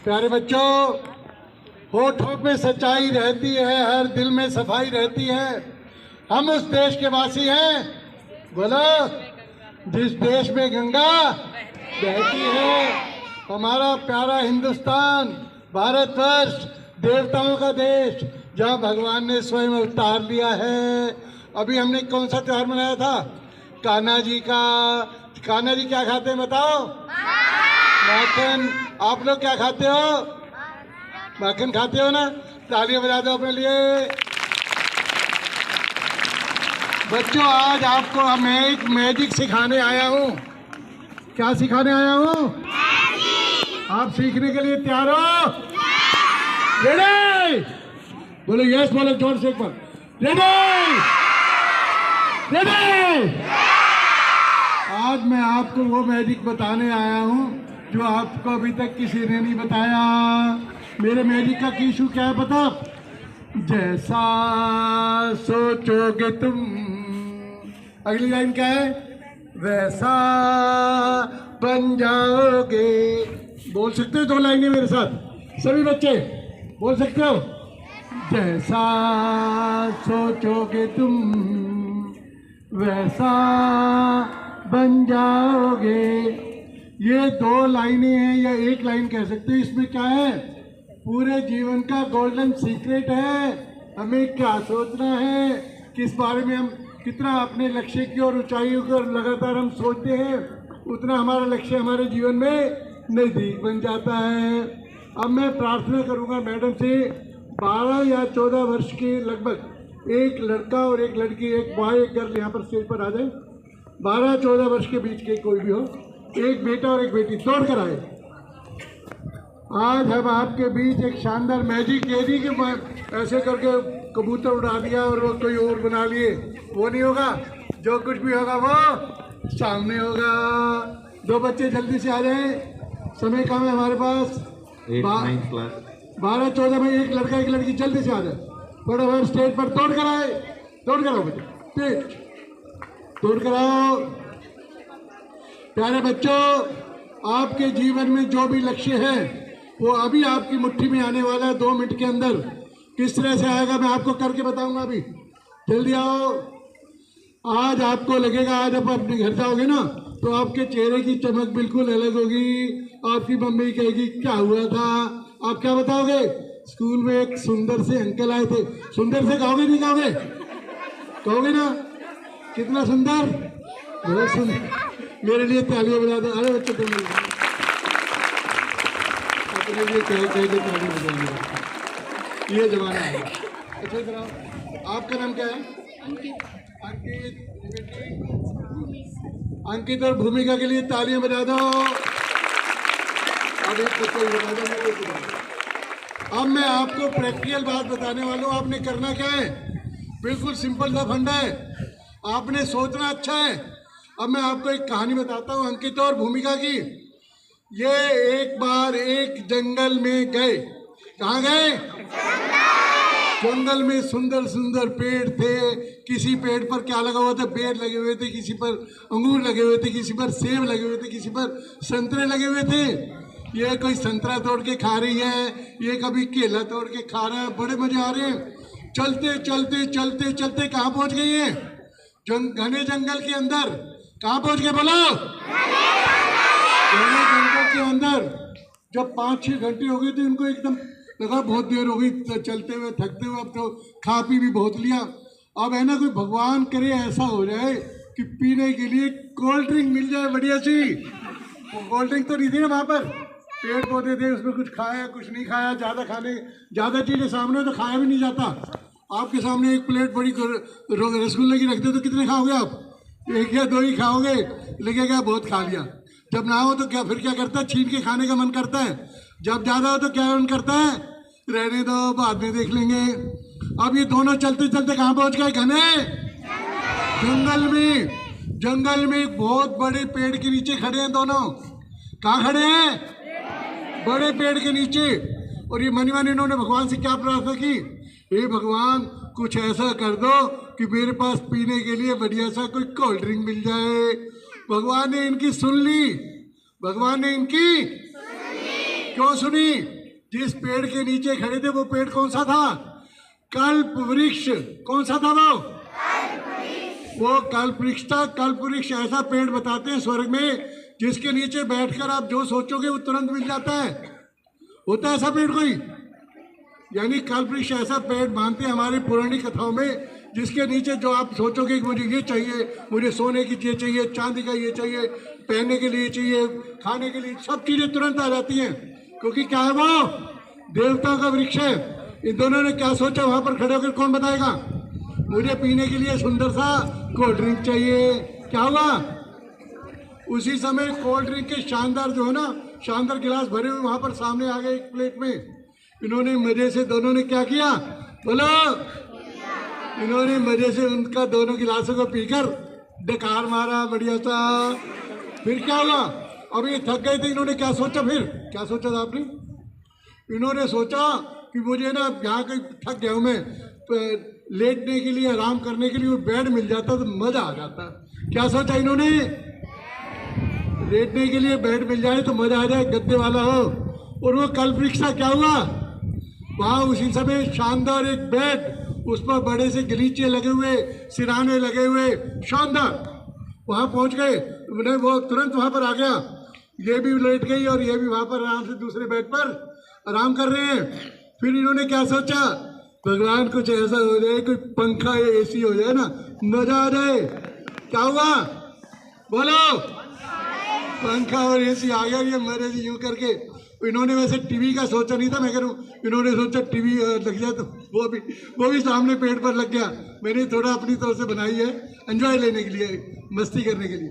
प्यारे बच्चों, होठों पे सच्चाई रहती है, हर दिल में सफाई रहती है। हम उस देश के वासी हैं, बोलो, जिस देश में गंगा बहती है। हमारा प्यारा हिंदुस्तान, भारतवर्ष, देवताओं का देश, जहाँ भगवान ने स्वयं अवतार लिया है। अभी हमने कौन सा त्योहार मनाया था? कान्हा जी का। कान्हा जी क्या खाते हैं बताओ? माखन। आप लोग क्या खाते हो? माखन खाते हो ना? तालियां बजा दो अपने लिए। बच्चों, आज आपको मैं एक मैजिक सिखाने आया हूँ। क्या सिखाने आया हूँ? आप सीखने के लिए तैयार हो? रेडी? बोलो यस, बोलो जोर से एक बार। रेडी? रेडी? आज मैं आपको वो मैजिक बताने आया हूँ जो आपको अभी तक किसी ने नहीं बताया। मेरे मैजिक का कीशु क्या है पता? जैसा सोचोगे तुम, अगली लाइन क्या है? वैसा बन जाओगे। बोल सकते हो दो लाइनें मेरे साथ? सभी बच्चे बोल सकते हो? जैसा सोचोगे तुम वैसा बन जाओगे। ये दो लाइनें हैं या एक लाइन कह सकते हो। इसमें क्या है? पूरे जीवन का गोल्डन सीक्रेट है। हमें क्या सोचना है, किस बारे में हम कितना अपने लक्ष्य की और ऊंचाइयों की ओर लगातार हम सोचते हैं, उतना हमारा लक्ष्य हमारे जीवन में नजदीक बन जाता है। अब मैं प्रार्थना करूंगा मैडम से, 12 या 14 वर्ष के लगभग एक लड़का और एक लड़की, एक बॉय एक गर्ल यहाँ पर स्टेज पर आ जाए। 12-14 वर्ष के बीच के कोई भी हो, एक बेटा और एक बेटी तोड़ कर आए। आज हम आपके बीच एक शानदार मैजिक, ये नहीं कि ऐसे करके कबूतर उड़ा दिया और वो कोई और बना लिए, वो नहीं होगा। जो कुछ भी होगा वो सामने होगा। दो बच्चे जल्दी से आ जाए, समय कम है हमारे पास। 12-14 में एक लड़का एक लड़की जल्दी से आ जाए। फटाफट स्टेज पर तोड़ कर आए। तोड़ कर आओ बच्चे, स्टेज तोड़ कर आओ। प्यारे बच्चों, आपके जीवन में जो भी लक्ष्य है वो अभी आपकी मुट्ठी में आने वाला है 2 मिनट के अंदर। किस तरह से आएगा मैं आपको करके बताऊंगा। अभी जल्दी आओ। आज आपको लगेगा, आज आप अपने घर जाओगे ना तो आपके चेहरे की चमक बिल्कुल अलग होगी। आपकी मम्मी कहेगी क्या हुआ था? आप क्या बताओगे? स्कूल में एक सुंदर से अंकल आए थे। सुंदर से कहोगे नहीं कहोगे? कहोगे ना? कितना सुंदर, बहुत सुंदर। मेरे लिए तालियां बजा दो। अरे बच्चे तुम अपने लिए कह के तालियां बजाएंगे, ये जमाना है। अच्छा इधर आओ। आपका नाम क्या है? अंकित। अंकित और भूमिका के लिए तालियां बजा दो। अब एक बच्चा बजा दो। अब मैं आपको प्रैक्टिकल बात बताने वाला हूँ। आपने करना क्या है? बिल्कुल सिंपल सा फंडा है, आपने सोचना अच्छा है। अब मैं आपको एक कहानी बताता हूँ अंकित और भूमिका की। ये एक बार एक जंगल में गए। कहाँ गए? जंगल में सुंदर सुंदर पेड़ थे। किसी पेड़ पर क्या लगा हुआ था? बेर लगे हुए थे, किसी पर अंगूर लगे हुए थे, किसी पर सेब लगे हुए थे, किसी पर संतरे लगे हुए थे। ये कोई संतरा तोड़ के खा रही है, ये कभी केला तोड़ के खा रहा है। बड़े मजे आ रहे हैं। चलते चलते चलते चलते कहाँ पहुंच गई है? घने जंगल के अंदर। कहाँ पहुंच गए बोलो? घने जंगल के अंदर। जब 5-6 घंटे हो गए थे उनको एकदम लगा बहुत देर हो गई चलते हुए, थकते हुए। अब तो खा पी भी बहुत लिया। अब है ना, कोई भगवान करे ऐसा हो जाए कि पीने के लिए कोल्ड ड्रिंक मिल जाए बढ़िया सी। कोल्ड ड्रिंक तो नहीं थी ना वहाँ पर, पेड़ पौधे थे, उसमें कुछ खाया कुछ नहीं खाया। ज़्यादा चीज़ें सामने हो तो खाया भी नहीं जाता। आपके सामने एक प्लेट बड़ी रसगुल्ले की रख दे तो कितने खाओगे आप? 1 या 2 ही खाओगे, लगेगा बहुत खा लिया। जब ना हो तो क्या फिर क्या करता है? छीन के खाने का मन करता है। जब ज़्यादा हो तो क्या मन करता है? रहने दो, बाद में देख लेंगे। अब ये दोनों चलते चलते कहाँ पहुँच गए? घने जंगल में। जंगल में एक बहुत बड़े पेड़ के नीचे खड़े हैं दोनों। कहाँ खड़े हैं? बड़े पेड़ के नीचे। और ये मनी मन इन्होंने भगवान से क्या प्रार्थना की? हे भगवान, कुछ ऐसा कर दो कि मेरे पास पीने के लिए बढ़िया सा कोई कोल्ड ड्रिंक मिल जाए। भगवान ने इनकी सुन ली। भगवान ने इनकी क्यों सुनी? जिस पेड़ के नीचे खड़े थे वो पेड़ कौन सा था? कल्प वृक्ष। कौन सा था वो कल्प वृक्ष था। कल्प वृक्ष ऐसा पेड़ बताते हैं स्वर्ग में जिसके नीचे बैठकर आप जो सोचोगे वो तुरंत मिल जाता है। होता है ऐसा पेड़ कोई? यानी कल्प वृक्ष ऐसा पेड़ मानते हैं हमारे पौराणिक कथाओं में जिसके नीचे जो आप सोचोगे कि मुझे ये चाहिए, मुझे सोने की ये चाहिए, चांदी का ये चाहिए, पहनने के लिए चाहिए, खाने के लिए, सब चीजें तुरंत आ जाती हैं। क्योंकि क्या है वो? देवताओं का वृक्ष है। इन दोनों ने क्या सोचा वहां पर खड़े होकर? कौन बताएगा? मुझे पीने के लिए सुंदर सा कोल्ड ड्रिंक चाहिए। क्या हुआ? उसी समय कोल्ड ड्रिंक के शानदार जो है ना, शानदार गिलास भरे हुए वहां पर सामने आ गए एक प्लेट में। इन्होंने मजे से दोनों ने क्या किया? बोलो। इन्होंने मजे से उनका दोनों गिलासों को पीकर डकार मारा बढ़िया सा। फिर क्या हुआ? अब ये थक गए थे। इन्होंने क्या सोचा? फिर क्या सोचा था आपने? इन्होंने सोचा कि मुझे ना यहाँ कहीं थक गया हूँ मैं, लेटने के लिए, आराम करने के लिए बेड मिल जाता तो मजा आ जाता। क्या सोचा इन्होंने? लेटने के लिए बेड मिल जाए तो मजा आ जाए, गद्दे वाला हो। और वो कल्प वृक्ष क्या हुआ? वहाँ उसी समय शानदार एक बेड, उस पर बड़े से गलीचे लगे हुए, सिराने लगे हुए, शानदार। वहाँ पहुँच गए, वो तुरंत वहाँ पर आ गया। ये भी लेट गई और ये भी वहाँ पर आराम से दूसरे बेड पर आराम कर रहे हैं। फिर इन्होंने क्या सोचा? भगवान कुछ ऐसा हो जाए, कोई पंखा या एसी हो जाए ना, मजा आ जाए। क्या हुआ? बोलो। पंखा और एसी आ गया। ये मेरे से यूं करके, इन्होंने वैसे टीवी का सोचा नहीं था, मैं कह रहा हूँ इन्होंने सोचा टीवी लग जाए तो वो भी सामने पेड़ पर लग गया। मैंने थोड़ा अपनी तरफ से बनाई है एंजॉय लेने के लिए, मस्ती करने के लिए।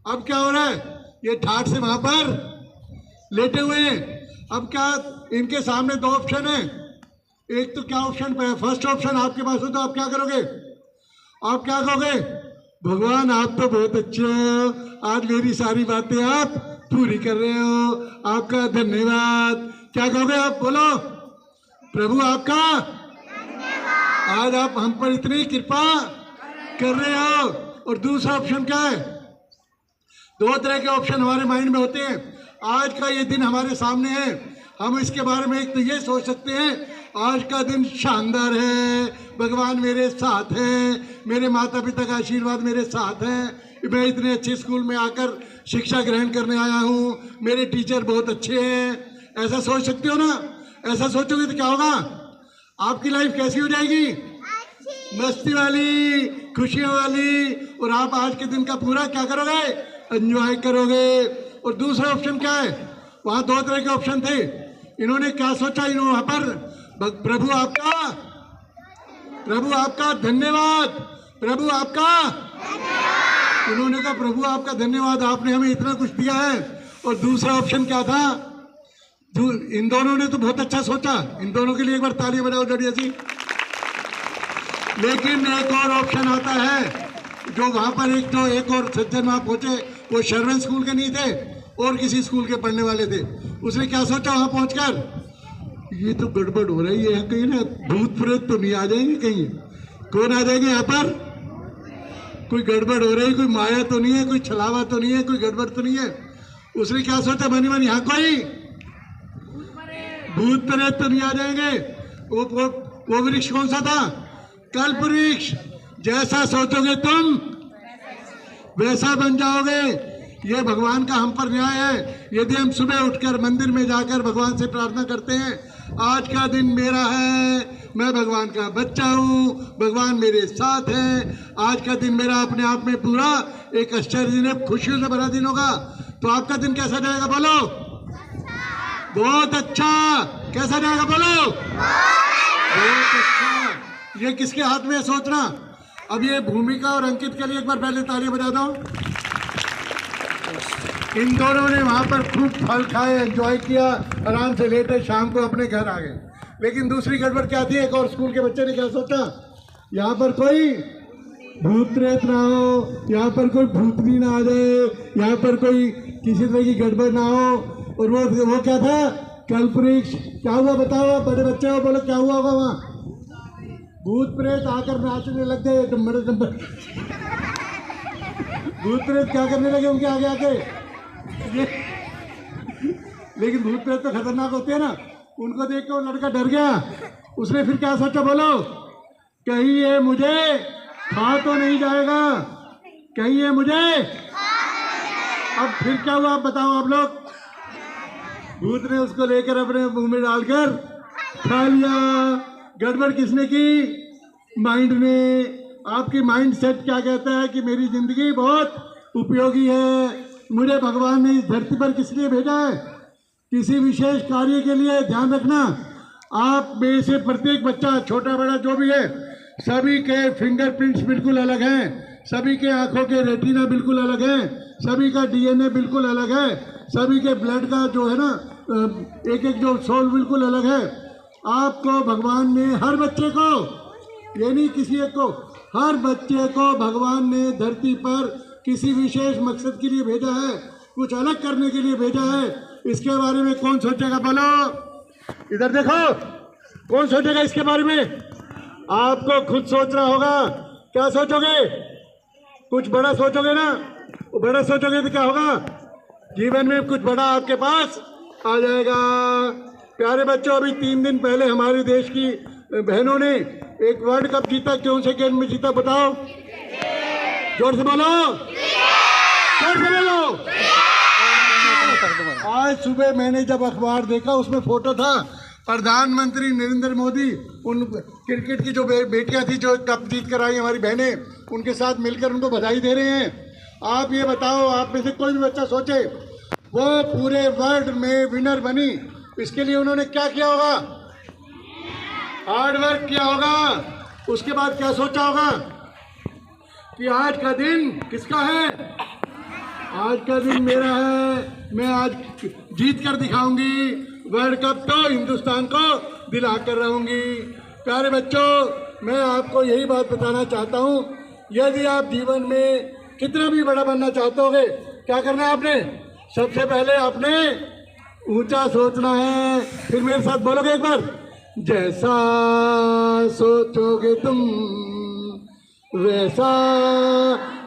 अब क्या हो रहा है? ये ठाठ से वहां पर लेटे हुए हैं। अब क्या इनके सामने दो ऑप्शन है। एक तो क्या ऑप्शन पे? फर्स्ट ऑप्शन आपके पास हो तो आप क्या करोगे? आप क्या कहोगे? भगवान आप तो बहुत अच्छे हो, आज मेरी सारी बातें आप पूरी कर रहे हो, आपका धन्यवाद। क्या कहोगे आप? बोलो। प्रभु आपका धन्यवाद, आज आप हम पर इतनी कृपा कर रहे हो। और दूसरा ऑप्शन क्या है? दो तरह के ऑप्शन हमारे माइंड में होते हैं। आज का ये दिन हमारे सामने है, हम इसके बारे में एक तो ये सोच सकते हैं आज का दिन शानदार है, भगवान मेरे साथ हैं, मेरे माता पिता का आशीर्वाद मेरे साथ है, मैं इतने अच्छे स्कूल में आकर शिक्षा ग्रहण करने आया हूँ, मेरे टीचर बहुत अच्छे हैं। ऐसा सोच सकते हो ना? ऐसा सोचोगे तो क्या होगा? आपकी लाइफ कैसी हो जाएगी? मस्ती वाली, खुशियों वाली। और आप आज के दिन का पूरा क्या करोगे? एंजॉय करोगे। और दूसरा ऑप्शन क्या है? वहाँ दो तरह के ऑप्शन थे। इन्होंने क्या सोचा? इन्होंने वहाँ पर प्रभु आपका धन्यवाद, प्रभु आपका धन्यवाद। इन्होंने कहा प्रभु आपका धन्यवाद, आपने हमें इतना कुछ दिया है। और दूसरा ऑप्शन क्या था? इन दोनों ने तो बहुत अच्छा सोचा। इन दोनों के लिए एक बार ताली बजाओ जड़ी सी। लेकिन एक और ऑप्शन आता है जो वहां पर एक और सज्जन वहां पहुंचे, वो शर्मन स्कूल के नहीं थे और किसी स्कूल के पढ़ने वाले थे। उसने क्या सोचा वहां पहुंचकर? ये तो गड़बड़ हो रही है कहीं ना, भूत प्रेत तो नहीं आ जाएंगे कहीं? कौन आ जाएंगे यहाँ पर? कोई गड़बड़ हो रही, कोई माया तो नहीं है, कोई छलावा तो नहीं है, कोई गड़बड़ तो नहीं है। उसने क्या सोचा मनी मन, यहाँ कोई भूत प्रेत तो नहीं आ जाएंगे? वो वृक्ष कौन सा था? कल्प वृक्ष। जैसा सोचोगे तुम वैसा बन जाओगे। ये भगवान का हम पर न्याय है। यदि हम सुबह उठकर मंदिर में जाकर भगवान से प्रार्थना करते हैं, आज का दिन मेरा है, मैं भगवान का बच्चा हूँ, भगवान मेरे साथ है, आज का दिन मेरा अपने आप में पूरा एक आश्चर्य दिन है, खुशियों से भरा दिन होगा। तो आपका दिन कैसा जाएगा? बोलो। बहुत अच्छा। कैसा जाएगा? बोलो। बहुत अच्छा। ये किसके हाथ में है सोचना? अब ये भूमिका और अंकित के लिए एक बार पहले तालियां बजा दो। इन दोनों ने वहां पर खूब फल खाए, एंजॉय किया, आराम से लेटे, शाम को अपने घर आ गए। लेकिन दूसरी गड़बड़ क्या थी? एक और स्कूल के बच्चे ने क्या सोचा? यहाँ पर कोई भूत प्रेत ना हो, यहाँ पर कोई भूतनी ना आ जाए, यहाँ पर कोई किसी तरह की गड़बड़ ना हो। और वो क्या था? कल्प वृक्ष। क्या हुआ बताओ? बड़े बच्चे हो, बोलो क्या हुआ होगा वहाँ? भूत प्रेत आकर नाचने लग गए डम्बर डम्बर। भूत प्रेत क्या करने लगे उनके आगे आके? लेकिन भूत प्रेत तो खतरनाक होते हैं ना। उनको देख के वो लड़का डर गया। उसने फिर क्या सोचा, बोलो? कहीं ये मुझे खा तो नहीं जाएगा, कहीं ये मुझे। अब फिर क्या हुआ, आप बताओ आप लोग? भूत ने उसको लेकर अपने मुंह में डालकर खा लिया। गड़बड़ किसने की? माइंड ने। आपकी माइंड सेट क्या कहता है कि मेरी जिंदगी बहुत उपयोगी है, मुझे भगवान ने इस धरती पर किस लिए भेजा है? किसी विशेष कार्य के लिए। ध्यान रखना, आप में से प्रत्येक बच्चा, छोटा बड़ा जो भी है, सभी के फिंगरप्रिंट्स बिल्कुल अलग हैं, सभी के आंखों के रेटिना बिल्कुल अलग हैं, सभी का डीएनए बिल्कुल अलग है, सभी के ब्लड का जो है ना एक एक जो सोल बिल्कुल अलग है। आपको भगवान ने, हर बच्चे को, ये नहीं किसी एक को, हर बच्चे को भगवान ने धरती पर किसी विशेष मकसद के लिए भेजा है, कुछ अलग करने के लिए भेजा है। इसके बारे में कौन सोचेगा, बोलो? इधर देखो, कौन सोचेगा इसके बारे में? आपको खुद सोचना होगा। क्या सोचोगे? कुछ बड़ा सोचोगे ना। बड़ा सोचोगे तो क्या होगा? जीवन में कुछ बड़ा आपके पास आ जाएगा। प्यारे बच्चों, अभी 3 दिन पहले हमारे देश की बहनों ने एक वर्ल्ड कप जीता। कौन से गेम में जीता बताओ? जोर से बोलो, जोर से बोलो। आज सुबह मैंने जब अखबार देखा, उसमें फोटो था प्रधानमंत्री नरेंद्र मोदी, उन क्रिकेट की जो बेटियां थी जो कप जीत कर आई, हमारी बहनें, उनके साथ मिलकर उनको बधाई दे रहे हैं। आप ये बताओ, आप में से कोई भी बच्चा सोचे वो पूरे वर्ल्ड में विनर बनी, इसके लिए उन्होंने क्या किया होगा? हार्ड वर्क किया होगा। उसके बाद क्या सोचा होगा कि आज का दिन किसका है? आज का दिन मेरा है, मैं आज जीत कर दिखाऊंगी, वर्ल्ड कप तो हिंदुस्तान को दिला कर रहूंगी। प्यारे बच्चों, मैं आपको यही बात बताना चाहता हूं, यदि आप जीवन में कितना भी बड़ा बनना चाहते होगे, क्या करना है आपने? सबसे पहले आपने ऊंचा सोचना है। फिर मेरे साथ बोलोगे एक बार, जैसा सोचोगे तुम वैसा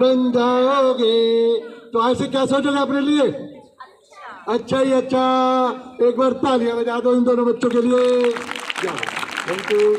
बन जाओगे। तो ऐसे क्या सोचोगे अपने लिए? अच्छा ही अच्छा। एक बार तालियां बजा दो इन दोनों बच्चों के लिए। Thank you.